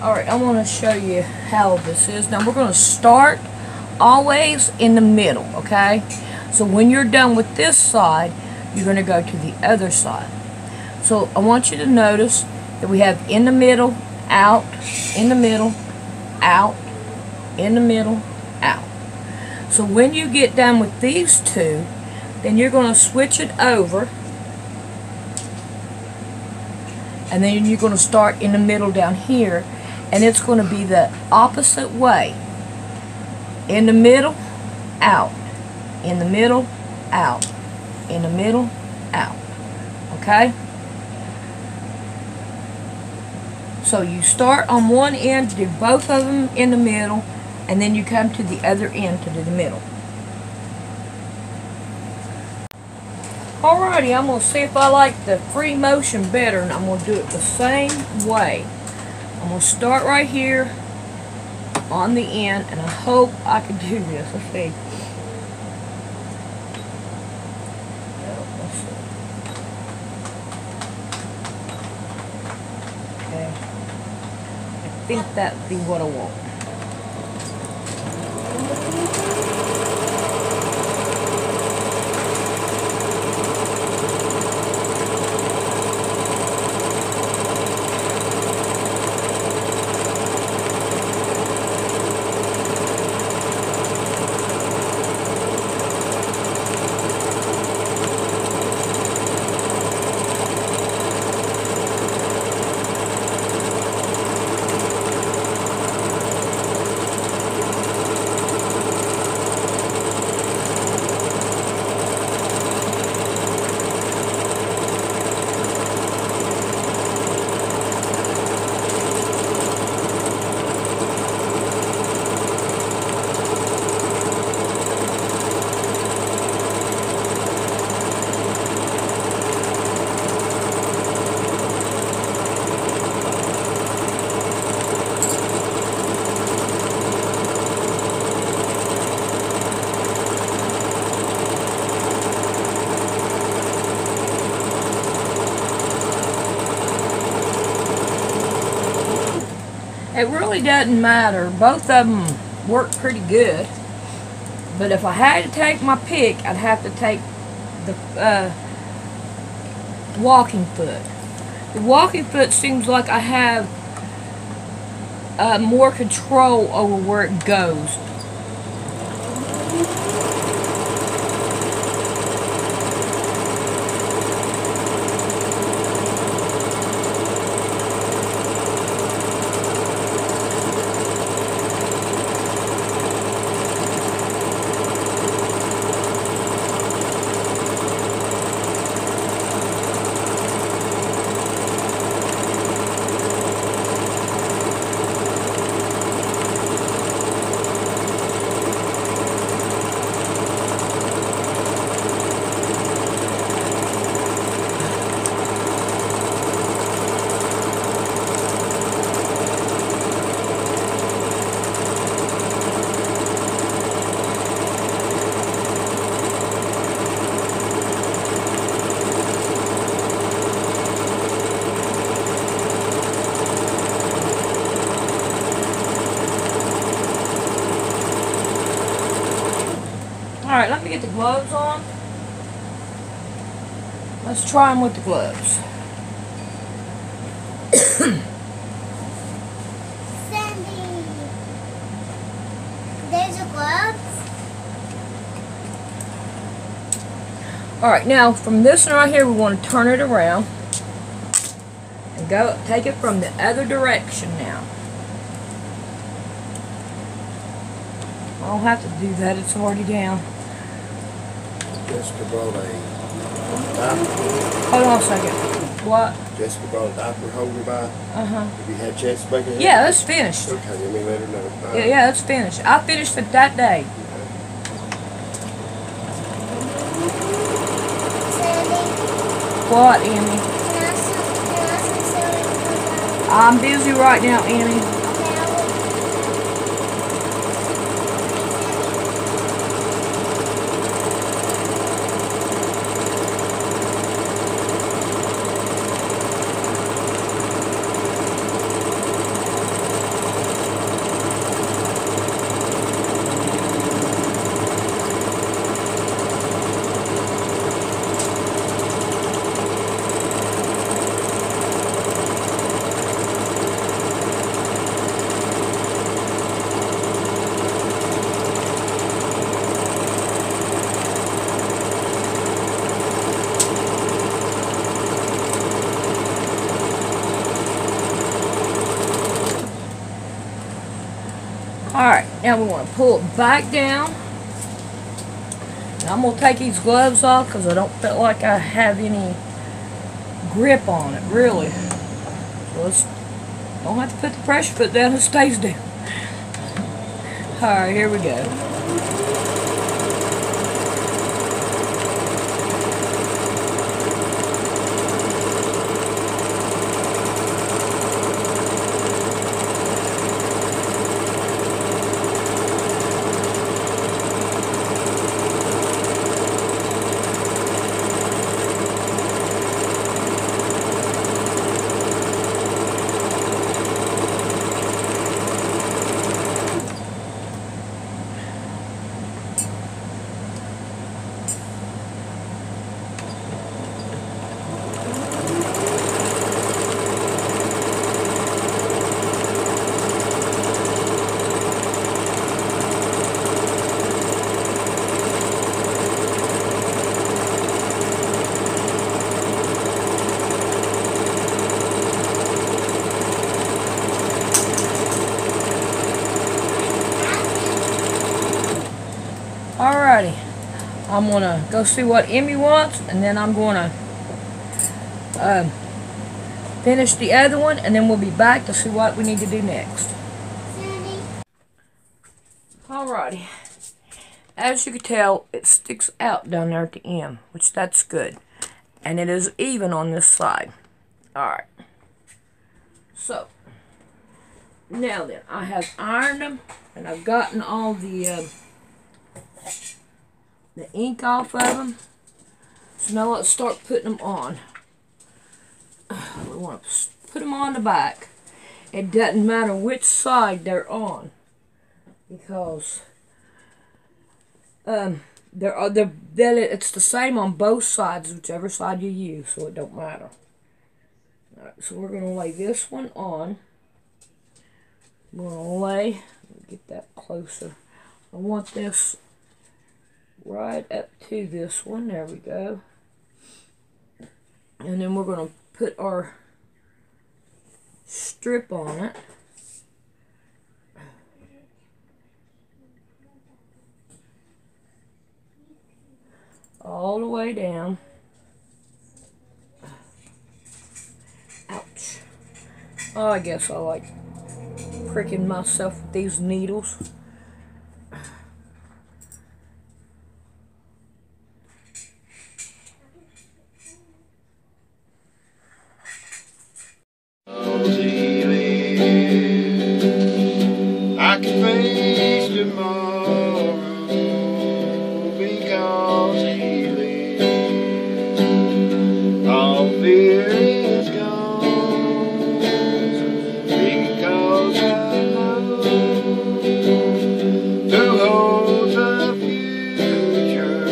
Alright, I want to show you how this is. Now we're going to start always in the middle, okay? So when you're done with this side, you're going to go to the other side. So I want you to notice that we have in the middle, out, in the middle, out, in the middle, out. So when you get done with these two, then you're going to switch it over, and then you're going to start in the middle down here, and it's going to be the opposite way. In the middle, out. In the middle, out. In the middle, out. Okay? So you start on one end, do both of them in the middle, and then you come to the other end to do the middle. Alrighty, I'm going to see if I like the free motion better, and I'm going to do it the same way. I'm going to start right here on the end, and I hope I can do this. Let's see. Okay. I think that'd be what I want. It really doesn't matter. Both of them work pretty good. But if I had to take my pick, I'd have to take the walking foot. The walking foot seems like I have more control over where it goes. Alright, let me get the gloves on. Let's try them with the gloves. Sandy, there's your gloves. Alright, now from this one right here, we want to turn it around and go take it from the other direction now. I don't have to do that, it's already down. Jessica brought a diaper. Hold on a second. What? Jessica brought a diaper holder by. Have you had a chance to make it? Yeah, that's finished. Okay, let me let her know. Yeah, that's finished. I finished it that day. Sandy, What, Emmy? can I some celery? I'm busy right now, Emmy. Okay, I will. Alright, now we want to pull it back down. And I'm going to take these gloves off because I don't feel like I have any grip on it, really. So let's, don't have to put the pressure foot down, it stays down. Alright, here we go. Alrighty, I'm going to go see what Emmy wants, and then I'm going to finish the other one, and then we'll be back to see what we need to do next. Alrighty, as you can tell, it sticks out down there at the end, which that's good, and it is even on this side. Alright, so now then, I have ironed them, and I've gotten all the ink off of them. So now let's start putting them on. We want to put them on the back. It doesn't matter which side they're on, because it's the same on both sides, whichever side you use, so it don't matter. Alright, so we're going to lay this one on. We're going to lay, get that closer. I want this right up to this one. There we go. And then we're going to put our strip on it. All the way down. Ouch. Oh, I guess I like pricking myself with these needles. I can face tomorrow because he lives. All fear is gone because I know who holds the future,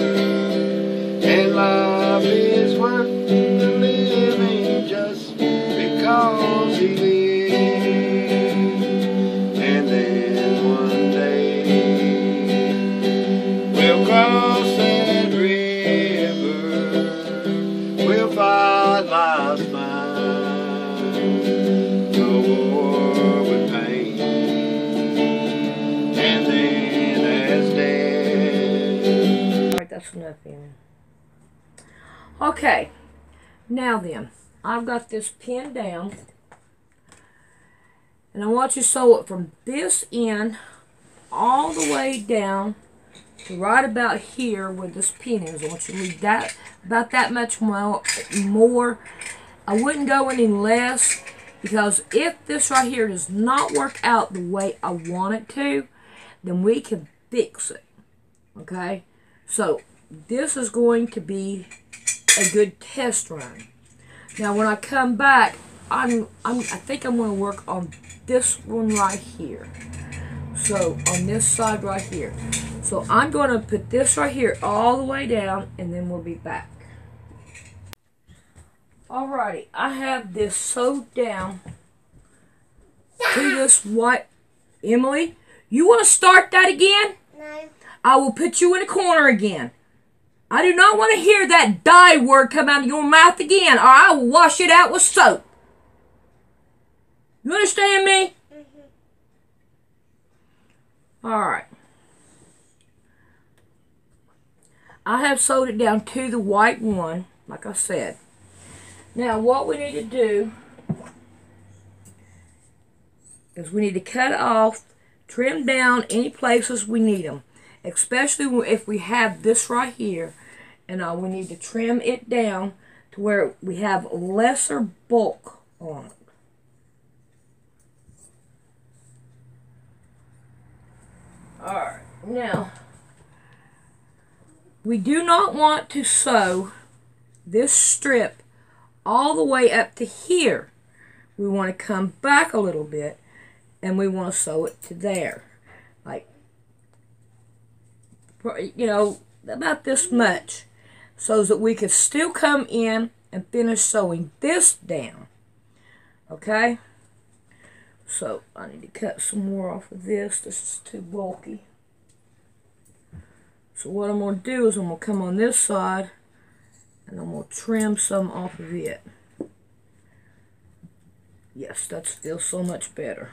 and life is worth the living just because he lives. Cross that river, we'll fight life's fight, no war with pain, and then as death. Alright, that's enough in. Okay, now then, I've got this pinned down, and I want you to sew it from this end all the way down to right about here where this pin is. I want you to leave that about that much more. I wouldn't go any less, because if this right here does not work out the way I want it to, then we can fix it. Okay? So this is going to be a good test run. Now when I come back, I think I'm going to work on this one right here. So on this side right here. So I'm going to put this right here all the way down, and then we'll be back. Alrighty, I have this sewed down to this white. Emily, you want to start that again? No. I will put you in a corner again. I do not want to hear that die word come out of your mouth again, or I will wash it out with soap. You understand me? I have sewed it down to the white one, like I said. Now what we need to do is we need to cut off, trim down any places we need them, especially if we have this right here, and we need to trim it down to where we have lesser bulk on it. Alright, now we do not want to sew this strip all the way up to here. We want to come back a little bit and we want to sew it to there. Like, you know, about this much. So that we could still come in and finish sewing this down. Okay? So, I need to cut some more off of this. This is too bulky. So what I'm going to do is I'm going to come on this side and I'm going to trim some off of it. Yes, that feels so much better.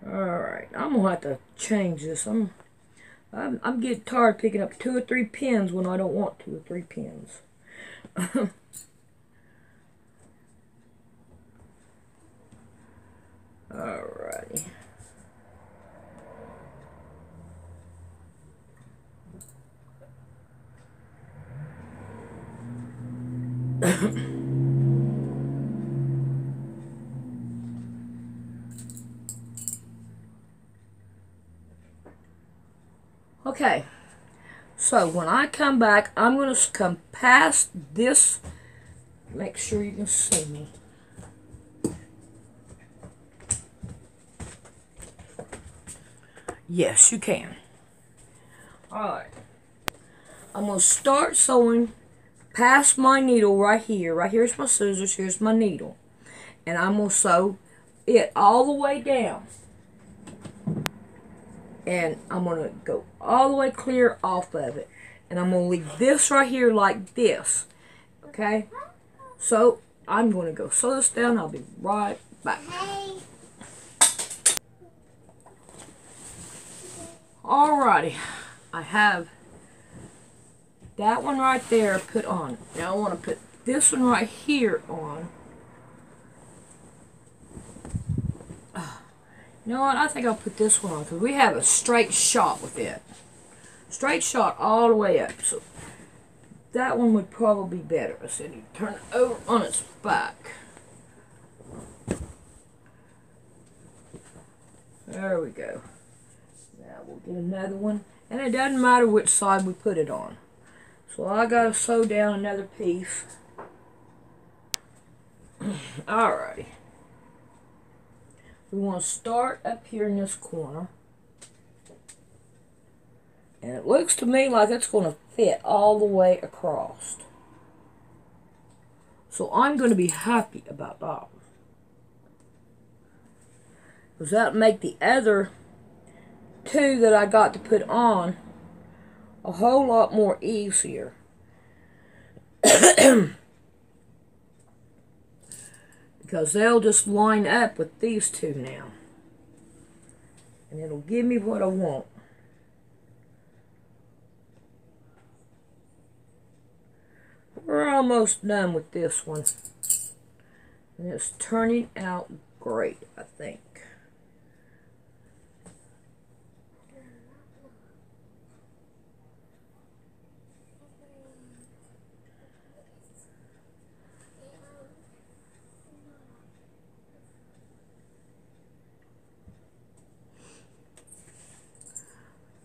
Alright, I'm going to have to change this. I'm getting tired picking up 2 or 3 pins when I don't want 2 or 3 pins. Alrighty. Okay, so when I come back, I'm going to come past this. Make sure you can see me. Yes, you can. Alright. I'm going to start sewing past my needle right here. Right here's my scissors, here's my needle. And I'm going to sew it all the way down. And I'm going to go all the way clear off of it. And I'm going to leave this right here like this. Okay? So, I'm going to go sew this down. I'll be right back. Alrighty. I have that one right there put on. Now I want to put this one right here on. You know what? I think I'll put this one on because we have a straight shot with it. Straight shot all the way up. So that one would probably be better. I said you turn it over on its back. There we go. Now we'll get another one. And it doesn't matter which side we put it on. So I gotta sew down another piece. Alrighty. We want to start up here in this corner. And it looks to me like it's going to fit all the way across. So I'm going to be happy about that. Because that will make the other 2 that I got to put on a whole lot more easier. Because they'll just line up with these 2 now. And it'll give me what I want. We're almost done with this one. And it's turning out great, I think.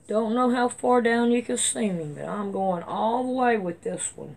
Don't know how far down you can see me, but I'm going all the way with this one.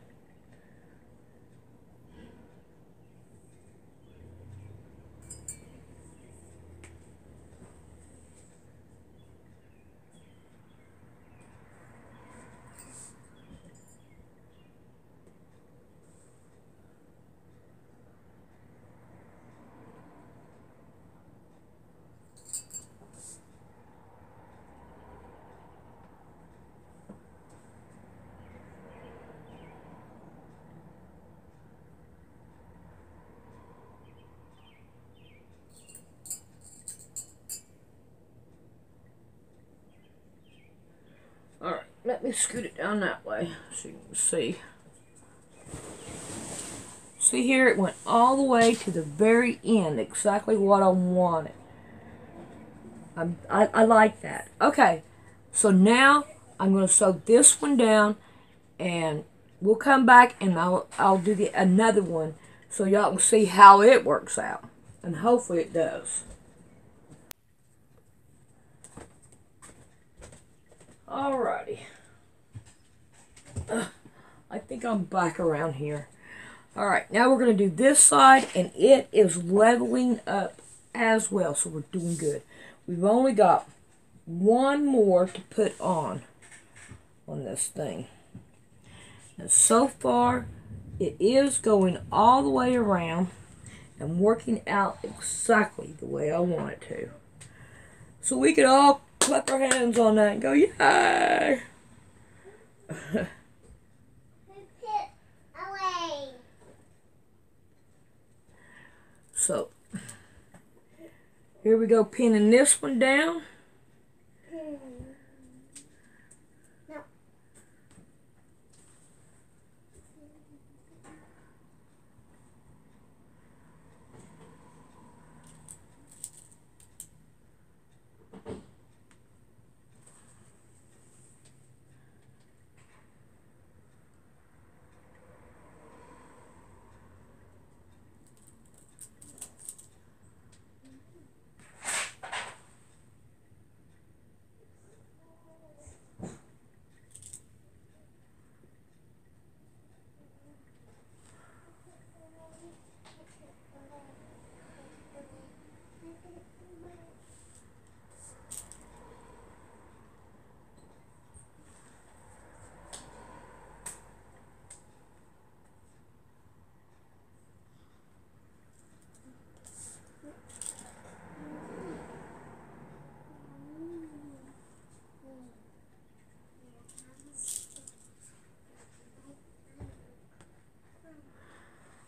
let me scoot it down that way so you can see. See here, it went all the way to the very end, exactly what I wanted. I like that. Okay, so now I'm going to sew this one down, and we'll come back and I'll do another one so y'all can see how it works out, and hopefully it does. Alrighty. I think I'm back around here. Alright, now we're going to do this side, and it is leveling up as well, so we're doing good. We've only got one more to put on this thing. And so far, it is going all the way around and working out exactly the way I want it to. So we could all clap our hands on that and go, yay! So, here we go, pinning this one down. No.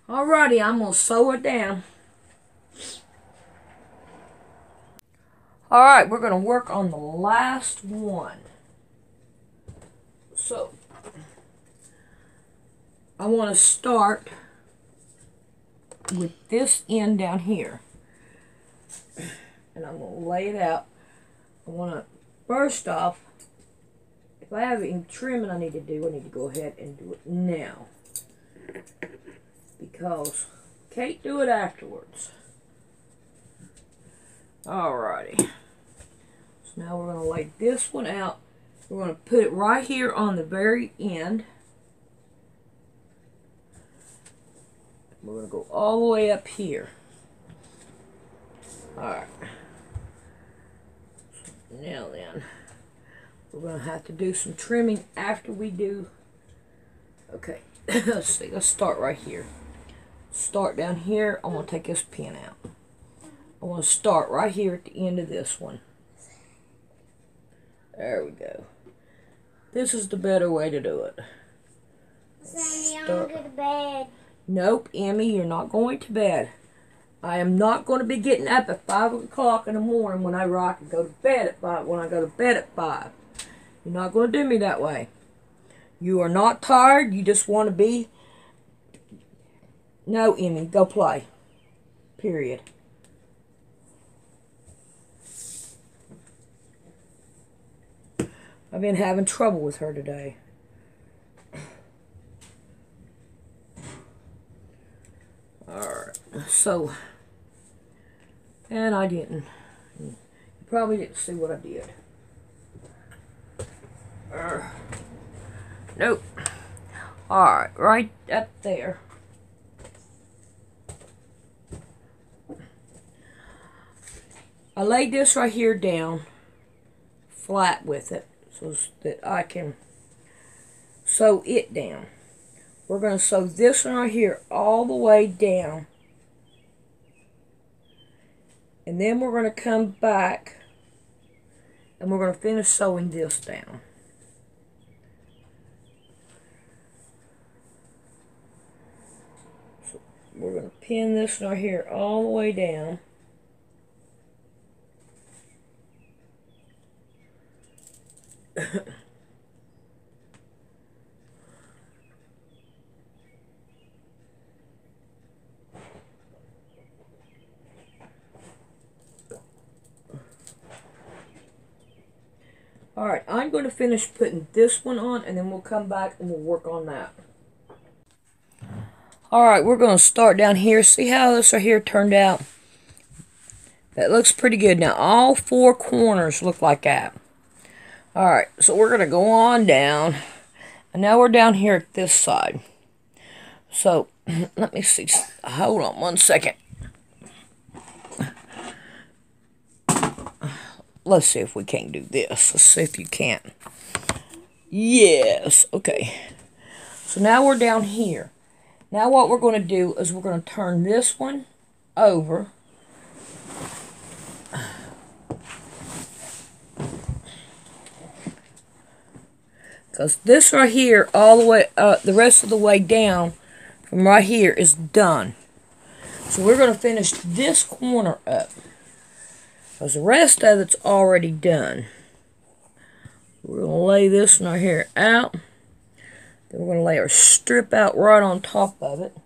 Alrighty, I'm going to sew it down. Alright, we're going to work on the last one. So, I want to start with this end down here. And I'm going to lay it out. I want to, first off, if I have any trimming I need to do, I need to go ahead and do it now. Because can't do it afterwards. Alrighty. So now we're going to lay this one out. We're going to put it right here on the very end. We're going to go all the way up here. Alright. Now then, we're going to have to do some trimming after we do. Okay, let's see. Let's start right here. Start down here. I'm going to take this pin out. I want to start right here at the end of this one. There we go. This is the better way to do it. Sandy, I'm going to go to bed. Nope, Emmy, you're not going to bed. I am not going to be getting up at 5 o'clock in the morning when I rock and go to bed at 5. When I go to bed at 5. You're not going to do me that way. You are not tired. You just want to be. No, Emmy, go play. Period. I've been having trouble with her today. Alright, so, and I didn't. You probably didn't see what I did. Nope. Alright, right up there. I laid this right here down flat with it so that I can sew it down. We're going to sew this one right here all the way down. And then we're going to come back and we're going to finish sewing this down. So we're going to pin this right here all the way down. Alright, I'm going to finish putting this one on, and then we'll come back and we'll work on that. Alright, we're going to start down here. See how this right here turned out? That looks pretty good. Now, all 4 corners look like that. Alright, so we're going to go on down. And now we're down here at this side. So, let me see. Hold on 1 second. Let's see if we can't do this. Let's see if you can't. Yes. Okay. So now we're down here. Now what we're going to do is we're going to turn this one over. Because this right here, all the way, the rest of the way down from right here is done. So we're going to finish this corner up. Because the rest of it's already done. We're going to lay this one right here out. Then we're going to lay our strip out right on top of it.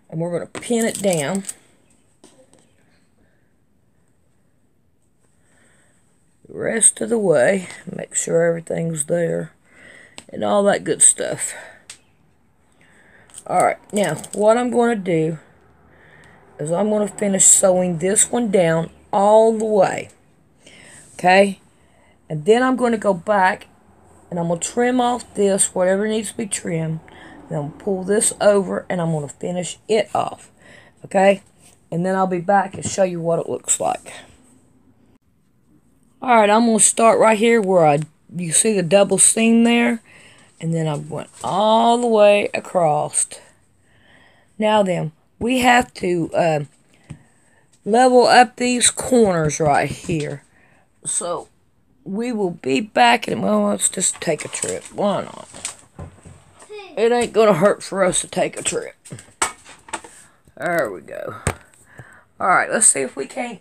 And we're going to pin it down. The rest of the way. Make sure everything's there. And all that good stuff. Alright, now what I'm going to do is I'm going to finish sewing this one down all the way. Okay? And then I'm going to go back and I'm going to trim off this, whatever needs to be trimmed. Then I'm going to pull this over and I'm going to finish it off. Okay? And then I'll be back and show you what it looks like. Alright, I'm going to start right here where you see the double seam there. And then I went all the way across. Now then, we have to level up these corners right here. So, we will be back and, well, let's just take a trip. Why not? It ain't gonna hurt for us to take a trip. There we go. Alright, let's see if we can't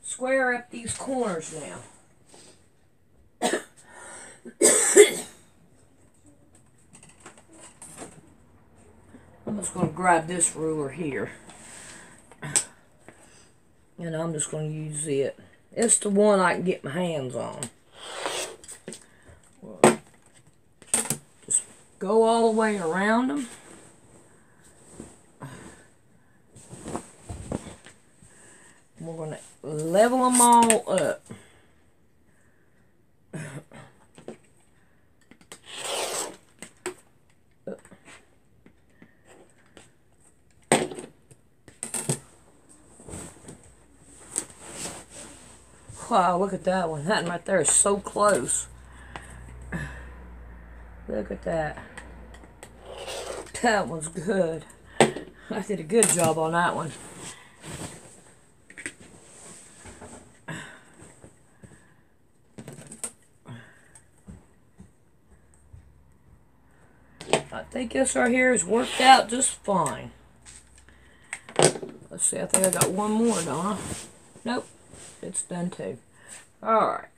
square up these corners now. I'm just going to grab this ruler here. And I'm just going to use it. It's the one I can get my hands on. Just go all the way around them. We're going to level them all up. Wow, look at that one. That one right there is so close. Look at that. That one's good. I did a good job on that one. I think this right here has worked out just fine. Let's see, I think I got one more, don't I? Nope. It's done too. Alright.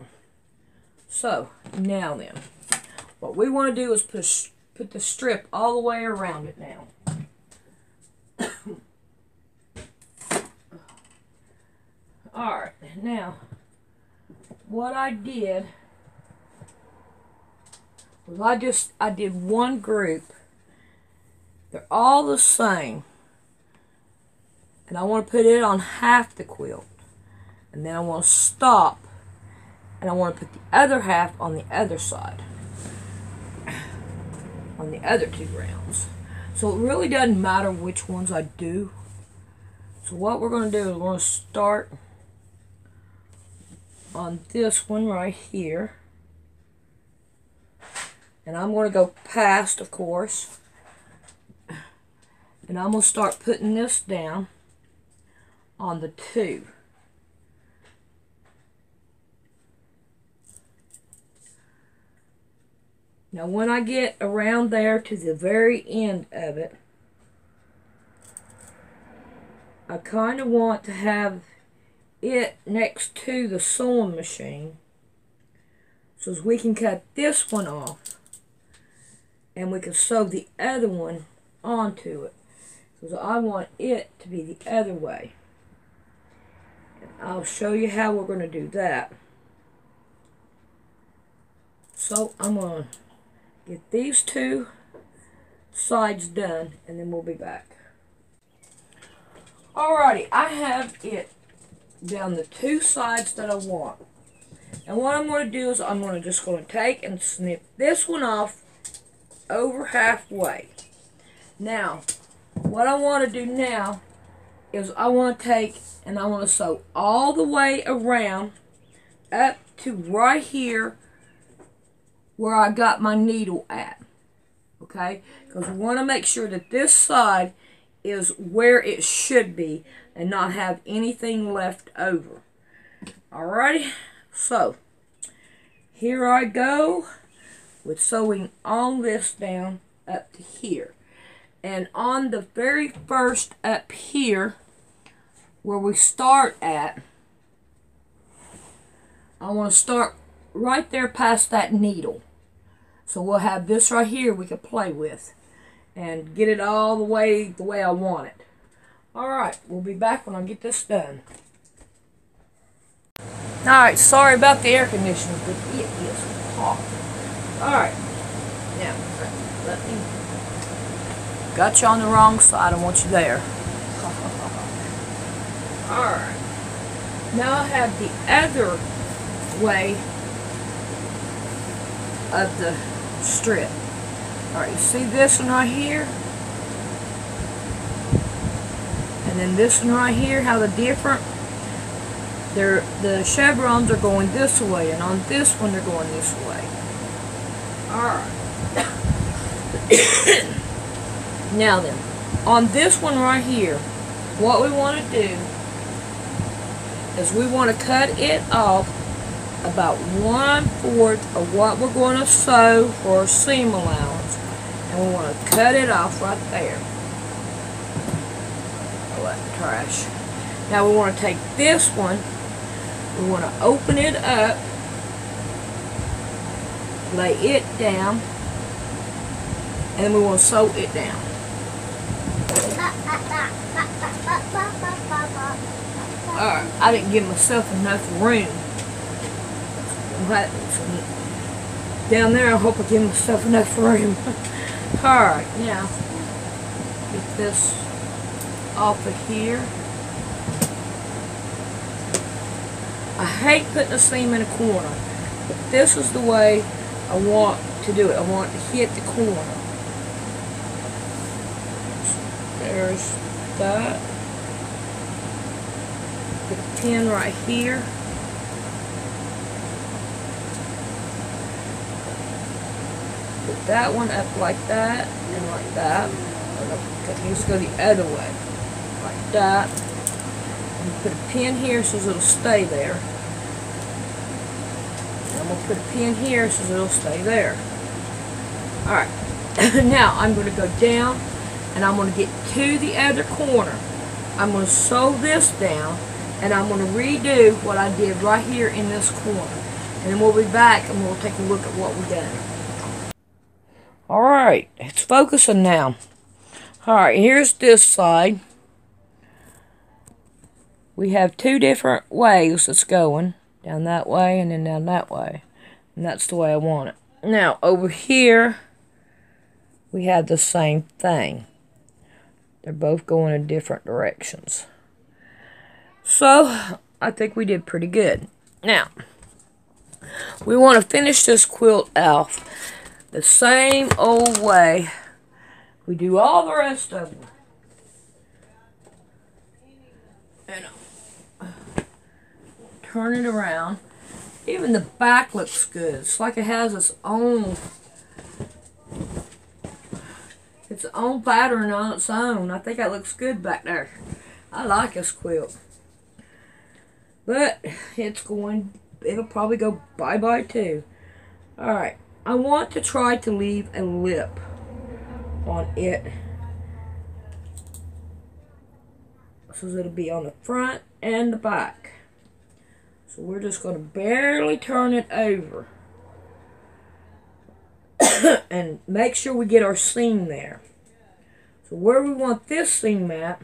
So, now then. What we want to do is put the strip all the way around it now. Alright, now, what I did was I did one group. They're all the same. And I want to put it on half the quilt. And then I want to stop, and I want to put the other half on the other side, on the other 2 rounds. So it really doesn't matter which ones I do. So what we're going to do is we're going to start on this one right here. And I'm going to go past, of course. And I'm going to start putting this down on the 2. Now when I get around there to the very end of it, I kind of want to have it next to the sewing machine so as we can cut this one off and we can sew the other one onto it. So I want it to be the other way. And I'll show you how we're going to do that. So I'm going to get these two sides done, and then we'll be back. Alrighty, I have it down the two sides that I want. And what I'm going to do is I'm just going to take and snip this one off over halfway. Now, what I want to do now is I want to take and I want to sew all the way around up to right here where I got my needle at. Okay? Because we want to make sure that this side is where it should be and not have anything left over. Alrighty? So, here I go with sewing all this down up to here. And on the very first up here, where we start at, I want to start right there past that needle. So we'll have this right here we can play with and get it all the way I want it. Alright, we'll be back when I get this done. Alright, sorry about the air conditioning, but it is hot. Alright, now, let me... Got you on the wrong side, I want you there. Alright, now I have the other way of the strip. Alright, you see this one right here? And then this one right here, how they're different? The chevrons are going this way, and on this one they're going this way. Alright. Now then, on this one right here, what we want to do is we want to cut it off about 1/4 of what we're going to sew for seam allowance. And we want to cut it off right there. Oh, that trash. Now we want to take this one, we want to open it up, lay it down, and then we want to sew it down. Alright, I didn't give myself enough room. Down there, I hope I give myself enough room. Alright, now, get this off of here. I hate putting a seam in a corner, but this is the way I want to do it. I want it to hit the corner. There's that. Put a pin right here. Put that one up like that and like that. It needs to go the other way. Like that. And put a pin here so it'll stay there. And I'm going to put a pin here so it'll stay there. Alright. Now I'm going to go down and I'm going to get to the other corner. I'm going to sew this down and I'm going to redo what I did right here in this corner. And then we'll be back and we'll take a look at what we've done. Alright, it's focusing now. Alright, here's this side. We have two different ways it's going. Down that way and then down that way. And that's the way I want it. Now, over here, we have the same thing. They're both going in different directions. So, I think we did pretty good. Now, we want to finish this quilt off the same old way we do all the rest of them. And turn it around. Even the back looks good. It's like it has its own pattern on its own. I think that looks good back there. I like this quilt. But it'll probably go bye-bye too. Alright. I want to try to leave a lip on it so it'll be on the front and the back. So we're just going to barely turn it over and make sure we get our seam there. So where we want this seam at,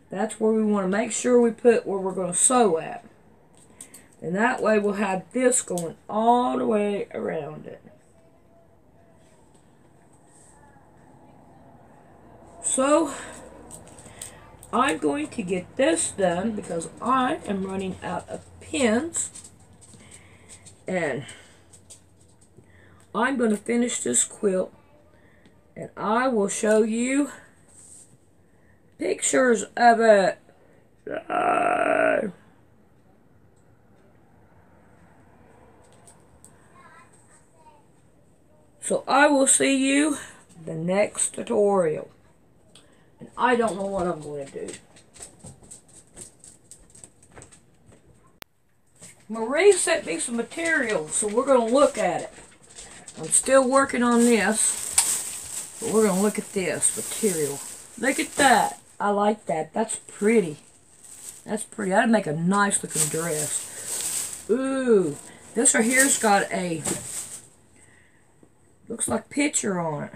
that's where we want to make sure we put where we're going to sew at. And that way we'll have this going all the way around it. So, I'm going to get this done because I am running out of pins. And I'm going to finish this quilt. And I will show you pictures of it. So I will see you the next tutorial. And I don't know what I'm going to do. Marie sent me some material, so we're going to look at it. I'm still working on this, but we're going to look at this material. Look at that. I like that. That's pretty. That's pretty. That'd make a nice looking dress. Ooh. This right here's got a, looks like picture on it.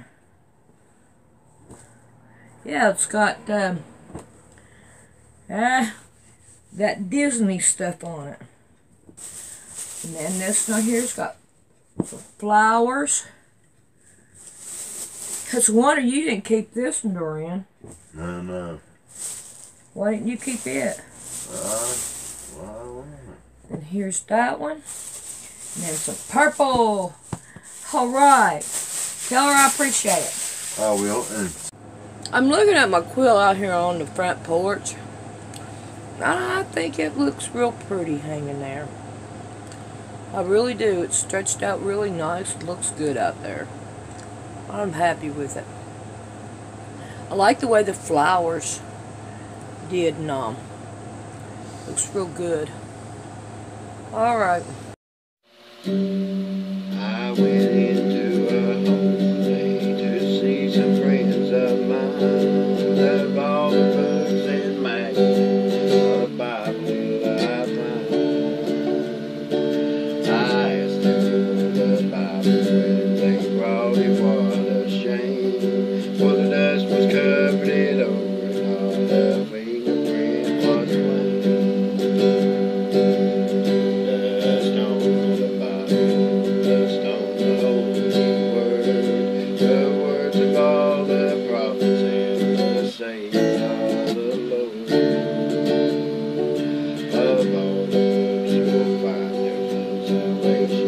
Yeah, it's got that Disney stuff on it. And then this one here's got some flowers. Because Wanda, you didn't keep this one, Dorian. No. Why didn't you keep it? Well, And here's that one. And then some purple. Alright. Tell her I appreciate it. I will. I'm looking at my quilt out here on the front porch. I think it looks real pretty hanging there. I really do. It's stretched out really nice. It looks good out there. I'm happy with it. I like the way the flowers did, and looks real good. Alright. I went into a home day to see some friends of mine. Of all the books and magazines, a Bible I find. I asked them for the Bible when they brought it, what a shame. For the dust was covered it over and all the fingerprint was plain. Dust on the Bible, dust on the holy word, the words of all the prophets and the sayings of the Lord. Of all the books you'll find there's no salvation.